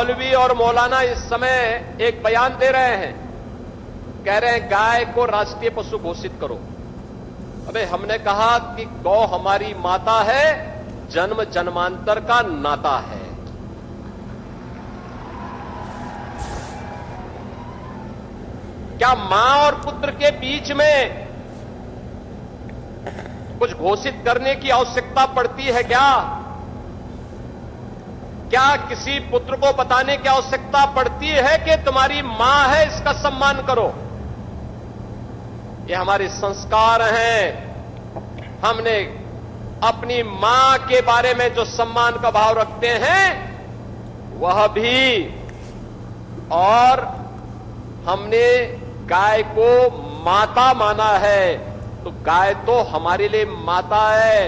मौलवी और मौलाना इस समय एक बयान दे रहे हैं, कह रहे हैं गाय को राष्ट्रीय पशु घोषित करो। अबे हमने कहा कि गौ हमारी माता है, जन्म जन्मांतर का नाता है। क्या मां और पुत्र के बीच में कुछ घोषित करने की आवश्यकता पड़ती है क्या? क्या किसी पुत्र को बताने की आवश्यकता पड़ती है कि तुम्हारी मां है, इसका सम्मान करो? ये हमारे संस्कार हैं। हमने अपनी मां के बारे में जो सम्मान का भाव रखते हैं वह भी, और हमने गाय को माता माना है, तो गाय तो हमारे लिए माता है,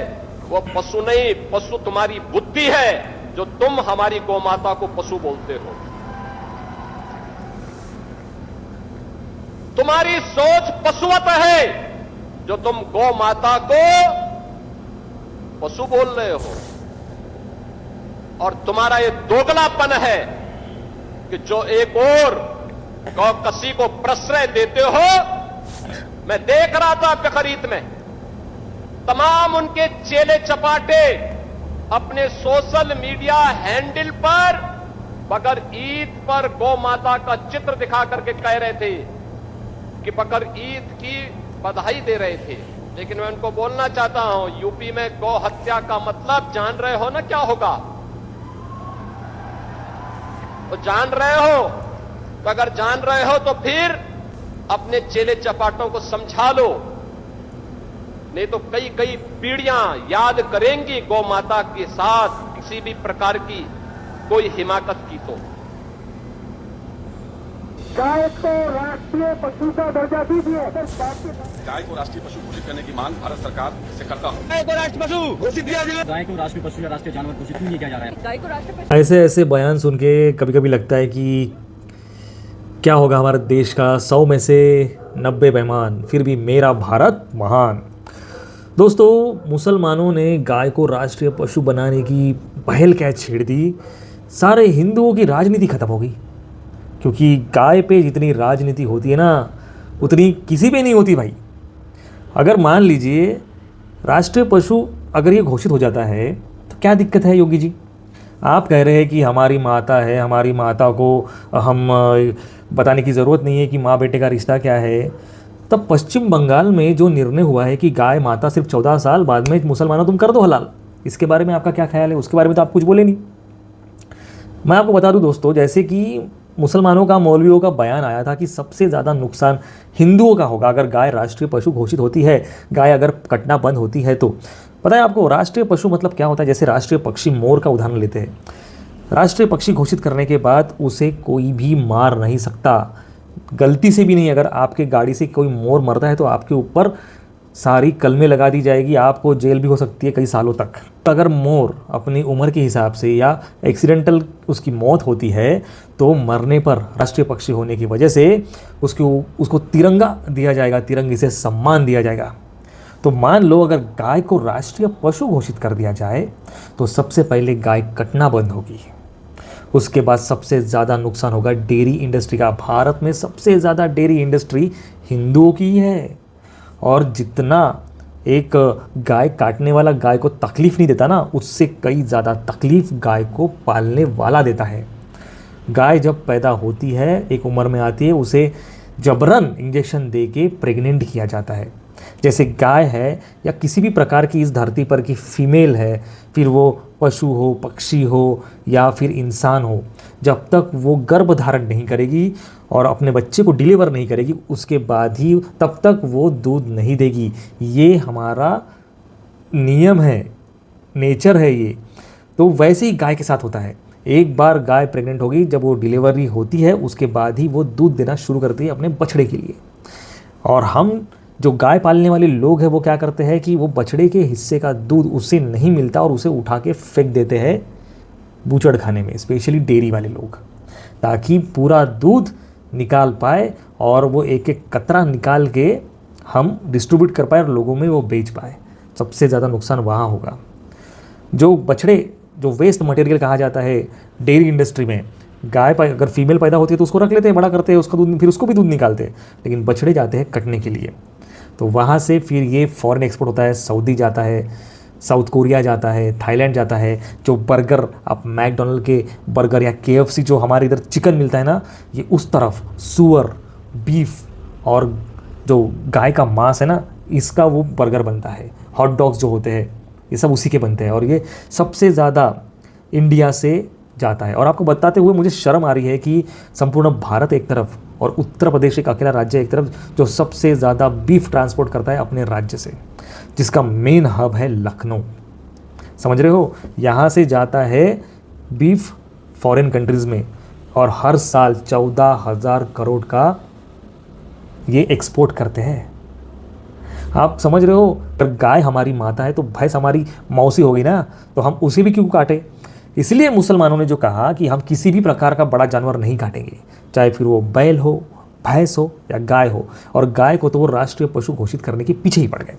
वो पशु नहीं। पशु तुम्हारी बुद्धि है जो तुम हमारी गौ माता को पशु बोलते हो। तुम्हारी सोच पशुवत है जो तुम गौ माता को पशु बोल रहे हो, और तुम्हारा ये दोगलापन है कि जो एक और गौ कसी को प्रश्रय देते हो। मैं देख रहा था बकरीद में तमाम उनके चेले चपाटे अपने सोशल मीडिया हैंडल पर बकर ईद पर गौ माता का चित्र दिखा करके कह रहे थे कि बकर ईद की बधाई दे रहे थे। लेकिन मैं उनको बोलना चाहता हूं, यूपी में गौ हत्या का मतलब जान रहे हो ना क्या होगा? तो जान रहे हो, तो अगर जान रहे हो तो फिर अपने चेले चपाटों को समझा लो, नहीं तो कई कई पीढ़ियां याद करेंगी गौ माता के साथ किसी भी प्रकार की कोई हिमाकत की। तो गाय को राष्ट्रीय पशु का दर्जा दीजिए। गाय को राष्ट्रीय पशु घोषित करने की मांग भारत सरकार से करता हूं। गाय को राष्ट्रीय पशु घोषित किया जाए। गाय को राष्ट्रीय पशु या राष्ट्रीय जानवर घोषित नहीं किया जा रहा है। गाय को राष्ट्रीय पशु। ऐसे ऐसे बयान सुन के कभी कभी लगता है कि क्या होगा हमारे देश का 100 में से 90 बेईमान, फिर भी मेरा भारत महान। दोस्तों, मुसलमानों ने गाय को राष्ट्रीय पशु बनाने की पहल क्या छेड़ दी, सारे हिंदुओं की राजनीति खत्म हो गई। क्योंकि गाय पे जितनी राजनीति होती है ना, उतनी किसी पे नहीं होती भाई। अगर मान लीजिए राष्ट्रीय पशु अगर ये घोषित हो जाता है तो क्या दिक्कत है योगी जी? आप कह रहे हैं कि हमारी माता है, हमारी माता को हम बताने की ज़रूरत नहीं है कि माँ बेटे का रिश्ता क्या है। तब पश्चिम बंगाल में जो निर्णय हुआ है कि गाय माता सिर्फ 14 साल बाद में मुसलमानों तुम कर दो हलाल, इसके बारे में आपका क्या ख्याल है? उसके बारे में तो आप कुछ बोले नहीं। मैं आपको बता दूं दोस्तों, जैसे कि मुसलमानों का, मौलवियों का बयान आया था कि सबसे ज़्यादा नुकसान हिंदुओं का होगा अगर गाय राष्ट्रीय पशु घोषित होती है, गाय अगर कटना बंद होती है तो। पता है आपको राष्ट्रीय पशु मतलब क्या होता है? जैसे राष्ट्रीय पक्षी मोर का उदाहरण लेते हैं। राष्ट्रीय पक्षी घोषित करने के बाद उसे कोई भी मार नहीं सकता, गलती से भी नहीं। अगर आपके गाड़ी से कोई मोर मरता है तो आपके ऊपर सारी कलमें लगा दी जाएगी, आपको जेल भी हो सकती है कई सालों तक। अगर मोर अपनी उम्र के हिसाब से या एक्सीडेंटल उसकी मौत होती है तो मरने पर राष्ट्रीय पक्षी होने की वजह से उसको तिरंगा दिया जाएगा, तिरंगे से सम्मान दिया जाएगा। तो मान लो अगर गाय को राष्ट्रीय पशु घोषित कर दिया जाए तो सबसे पहले गाय कटना बंद होगी। उसके बाद सबसे ज़्यादा नुकसान होगा डेयरी इंडस्ट्री का। भारत में सबसे ज़्यादा डेयरी इंडस्ट्री हिंदुओं की है, और जितना एक गाय काटने वाला गाय को तकलीफ़ नहीं देता ना, उससे कई ज़्यादा तकलीफ़ गाय को पालने वाला देता है। गाय जब पैदा होती है, एक उम्र में आती है, उसे जबरन इंजेक्शन दे के प्रेग्नेंट किया जाता है। जैसे गाय है या किसी भी प्रकार की इस धरती पर की फीमेल है, फिर वो पशु हो, पक्षी हो या फिर इंसान हो, जब तक वो गर्भ धारण नहीं करेगी और अपने बच्चे को डिलीवर नहीं करेगी, उसके बाद ही तब तक वो दूध नहीं देगी। ये हमारा नियम है, नेचर है ये। तो वैसे ही गाय के साथ होता है। एक बार गाय प्रेग्नेंट होगी, जब वो डिलीवरी होती है उसके बाद ही वो दूध देना शुरू करती है अपने बछड़े के लिए। और हम जो गाय पालने वाले लोग हैं वो क्या करते हैं कि वो बछड़े के हिस्से का दूध उसे नहीं मिलता और उसे उठा के फेंक देते हैं बूचड़ खाने में, स्पेशली डेयरी वाले लोग, ताकि पूरा दूध निकाल पाए और वो एक एक कतरा निकाल के हम डिस्ट्रीब्यूट कर पाए और लोगों में वो बेच पाए। सबसे ज़्यादा नुकसान वहाँ होगा। जो बछड़े, जो वेस्ट मटेरियल कहा जाता है डेयरी इंडस्ट्री में, गाय अगर फीमेल पैदा होती है तो उसको रख लेते हैं, बड़ा करते हैं, उसका दूध, फिर उसको भी दूध निकालते हैं, लेकिन बछड़े जाते हैं कटने के लिए। तो वहाँ से फिर ये फॉरेन एक्सपोर्ट होता है, सऊदी जाता है, साउथ कोरिया जाता है, थाईलैंड जाता है। जो बर्गर आप मैकडोनल्ड के बर्गर या KFC जो हमारे इधर चिकन मिलता है ना, ये उस तरफ सूअर, बीफ और जो गाय का मांस है ना, इसका वो बर्गर बनता है। हॉट डॉग्स जो होते हैं ये सब उसी के बनते हैं, और ये सबसे ज़्यादा इंडिया से जाता है। और आपको बताते हुए मुझे शर्म आ रही है कि संपूर्ण भारत एक तरफ और उत्तर प्रदेश एक अकेला राज्य एक तरफ जो सबसे ज़्यादा बीफ ट्रांसपोर्ट करता है अपने राज्य से, जिसका मेन हब है लखनऊ। समझ रहे हो, यहाँ से जाता है बीफ फॉरेन कंट्रीज़ में, और हर साल 14,000 करोड़ का ये एक्सपोर्ट करते हैं। आप समझ रहे हो, अगर गाय हमारी माता है तो भैंस हमारी मौसी होगी ना, तो हम उसे भी क्यों काटे। इसलिए मुसलमानों ने जो कहा कि हम किसी भी प्रकार का बड़ा जानवर नहीं काटेंगे, चाहे फिर वो बैल हो, भैंस हो या गाय हो। और गाय को तो वो राष्ट्रीय पशु घोषित करने के पीछे ही पड़ गए।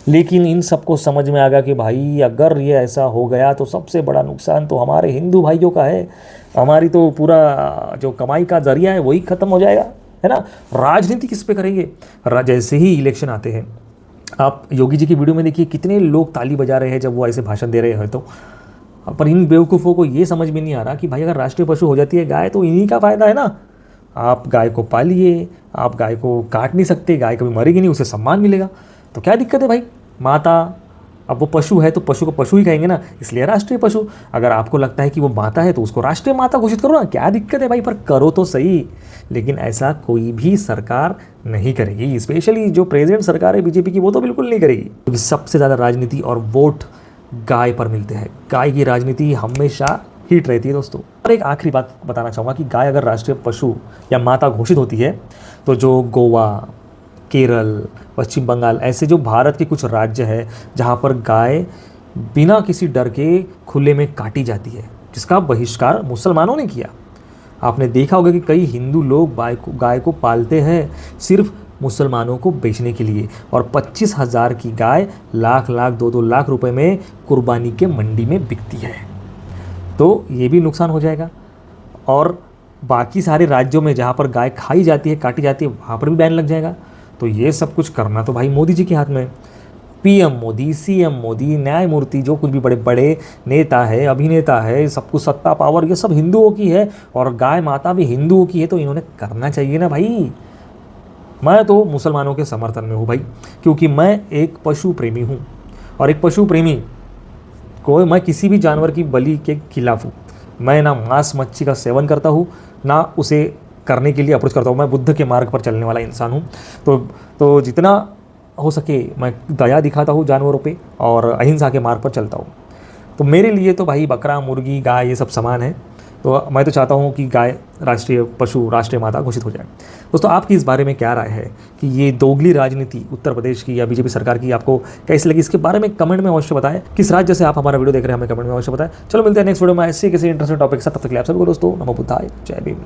लेकिन इन सबको समझ में आ गया कि भाई अगर ये ऐसा हो गया तो सबसे बड़ा नुकसान तो हमारे हिंदू भाइयों का है, हमारी तो पूरा जो कमाई का जरिया है वही ख़त्म हो जाएगा, है ना। राजनीति किस पे करेंगे। जैसे ही इलेक्शन आते हैं, आप योगी जी की वीडियो में देखिए कितने लोग ताली बजा रहे हैं जब वो ऐसे भाषण दे रहे हैं। तो पर इन बेवकूफ़ों को ये समझ में नहीं आ रहा कि भाई अगर राष्ट्रीय पशु हो जाती है गाय तो इन्हीं का फ़ायदा है ना। आप गाय को पालिए, आप गाय को काट नहीं सकते, गाय कभी मरेगी नहीं, उसे सम्मान मिलेगा, तो क्या दिक्कत है भाई। माता, अब वो पशु है तो पशु को पशु ही कहेंगे ना, इसलिए राष्ट्रीय पशु। अगर आपको लगता है कि वो माता है तो उसको राष्ट्रीय माता घोषित करो ना, क्या दिक्कत है भाई, पर करो तो सही। लेकिन ऐसा कोई भी सरकार नहीं करेगी, स्पेशली जो प्रेजेंट सरकार है बीजेपी की, वो तो बिल्कुल नहीं करेगी, क्योंकि सबसे ज़्यादा राजनीति और वोट गाय पर मिलते हैं। गाय की राजनीति हमेशा हिट रहती है दोस्तों। और एक आखिरी बात बताना चाहूँगा कि गाय अगर राष्ट्रीय पशु या माता घोषित होती है तो जो गोवा, केरल, पश्चिम बंगाल, ऐसे जो भारत के कुछ राज्य है जहाँ पर गाय बिना किसी डर के खुले में काटी जाती है, जिसका बहिष्कार मुसलमानों ने किया। आपने देखा होगा कि कई हिंदू लोग गाय को पालते हैं सिर्फ मुसलमानों को बेचने के लिए, और 25,000 की गाय लाख 2 लाख रुपए में कुर्बानी के मंडी में बिकती है। तो ये भी नुकसान हो जाएगा। और बाकी सारे राज्यों में जहाँ पर गाय खाई जाती है, काटी जाती है, वहाँ पर भी बैन लग जाएगा। तो ये सब कुछ करना तो भाई मोदी जी के हाथ में। PM मोदी, CM मोदी, न्यायमूर्ति, जो कुछ भी बड़े बड़े नेता है, अभिनेता है, सब कुछ सत्ता पावर ये सब हिंदुओं की है, और गाय माता भी हिंदुओं की है, तो इन्होंने करना चाहिए ना भाई। मैं तो मुसलमानों के समर्थन में हूँ भाई, क्योंकि मैं एक पशु प्रेमी हूँ, और एक पशु प्रेमी को मैं किसी भी जानवर की बलि के खिलाफ हूँ। मैं ना मांस मच्छी का सेवन करता हूँ, ना उसे करने के लिए अप्रोच करता हूँ। मैं बुद्ध के मार्ग पर चलने वाला इंसान हूँ। तो जितना हो सके मैं दया दिखाता हूँ जानवरों पे, और अहिंसा के मार्ग पर चलता हूँ। तो मेरे लिए तो भाई बकरा, मुर्गी, गाय ये सब समान है। तो मैं तो चाहता हूँ कि गाय राष्ट्रीय पशु, राष्ट्रीय माता घोषित हो जाए। दोस्तों, आपकी इस बारे में क्या राय है कि ये दोगली राजनीति उत्तर प्रदेश की या बीजेपी सरकार की आपको कैसी लगी? इसके बारे में कमेंट में अवश्य बताएं। किस राज्य से आप हमारा वीडियो देख रहे हैं हमें कमेंट में अवश्य बताएं। चलो मिलते हैं नेक्स्ट वीडियो में ऐसे किसी इंटरेस्टिंग टॉपिक के साथ। तब तक के लिए आप सभी को दोस्तों नमो बुद्धाय, जय भीम।